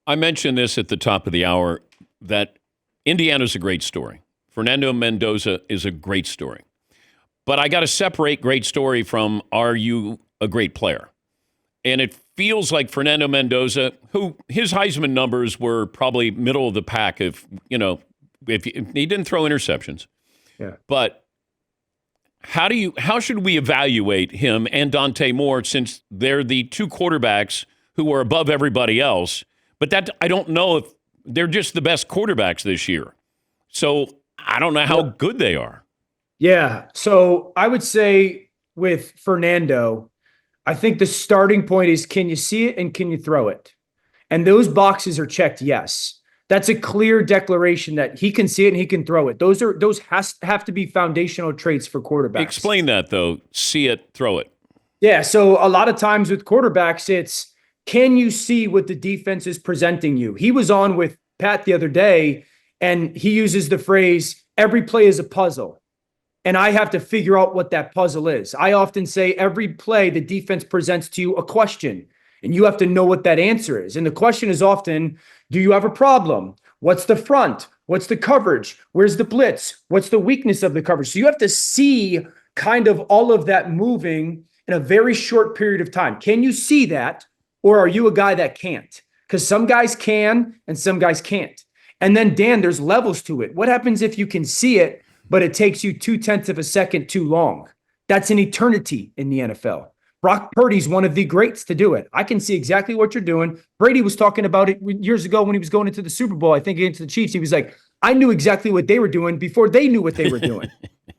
I mentioned this at the top of the hour that Indiana's a great story. Fernando Mendoza is a great story. But I got to separate great story from are you a great player? And it feels like Fernando Mendoza, who his Heisman numbers were probably middle of the pack if he didn't throw interceptions. Yeah. But how should we evaluate him and Dante Moore since they're the two quarterbacks who are above everybody else? But that I don't know if they're just the best quarterbacks this year. So I don't know how good they are. Yeah. So I would say with Fernando, I think the starting point is, can you see it and can you throw it? And those boxes are checked, yes. That's a clear declaration that he can see it and he can throw it. Those have to be foundational traits for quarterbacks. Explain that, though. See it, throw it. Yeah, so a lot of times with quarterbacks, it's can you see what the defense is presenting you? He was on with Pat the other day, and he uses the phrase, every play is a puzzle. And I have to figure out what that puzzle is. I often say every play the defense presents to you a question, and you have to know what that answer is. And the question is often, do you have a problem? What's the front? What's the coverage? Where's the blitz? What's the weakness of the coverage? So you have to see kind of all of that moving in a very short period of time. Can you see that? Or are you a guy that can't? Because some guys can and some guys can't. And then, Dan, there's levels to it. What happens if you can see it, but it takes you 0.2 of a second too long? That's an eternity in the NFL. Brock Purdy's one of the greats to do it. I can see exactly what you're doing. Brady was talking about it years ago when he was going into the Super Bowl, I think against the Chiefs. He was like, I knew exactly what they were doing before they knew what they were doing.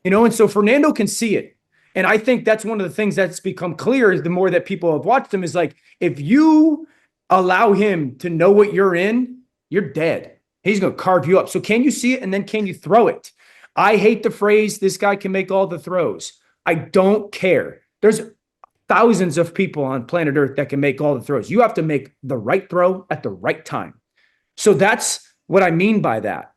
And so Fernando can see it. And I think that's one of the things that's become clear the more that people have watched him is like, if you allow him to know what you're in, you're dead. He's going to carve you up. So can you see it? And then can you throw it? I hate the phrase, this guy can make all the throws. I don't care. There's thousands of people on planet Earth that can make all the throws. You have to make the right throw at the right time. So that's what I mean by that.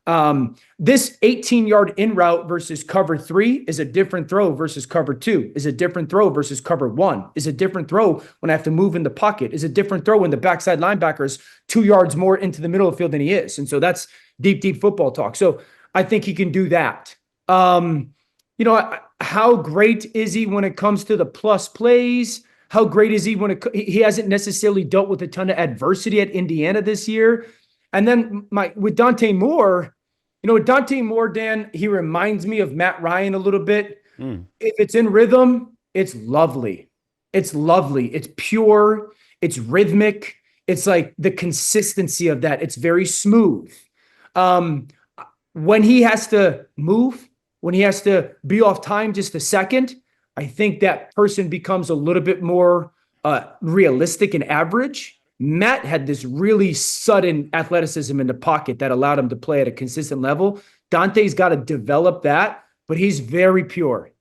This 18-yard in route versus cover 3 is a different throw versus cover 2, is a different throw versus cover 1, is a different throw when I have to move in the pocket, is a different throw when the backside linebacker is 2 yards more into the middle of the field than he is. And so that's deep, deep football talk. So I think he can do that. How great is he when it comes to the plus plays? How great is he when he hasn't necessarily dealt with a ton of adversity at Indiana this year? And then with Dante Moore, Dan, he reminds me of Matt Ryan a little bit. If it's in rhythm, it's lovely. It's lovely. It's pure. It's rhythmic. It's like the consistency of that. It's very smooth. When he has to move, when he has to be off time just a second, I think that person becomes a little bit more realistic and average. Matt had this really sudden athleticism in the pocket that allowed him to play at a consistent level. Dante's got to develop that, but he's very pure.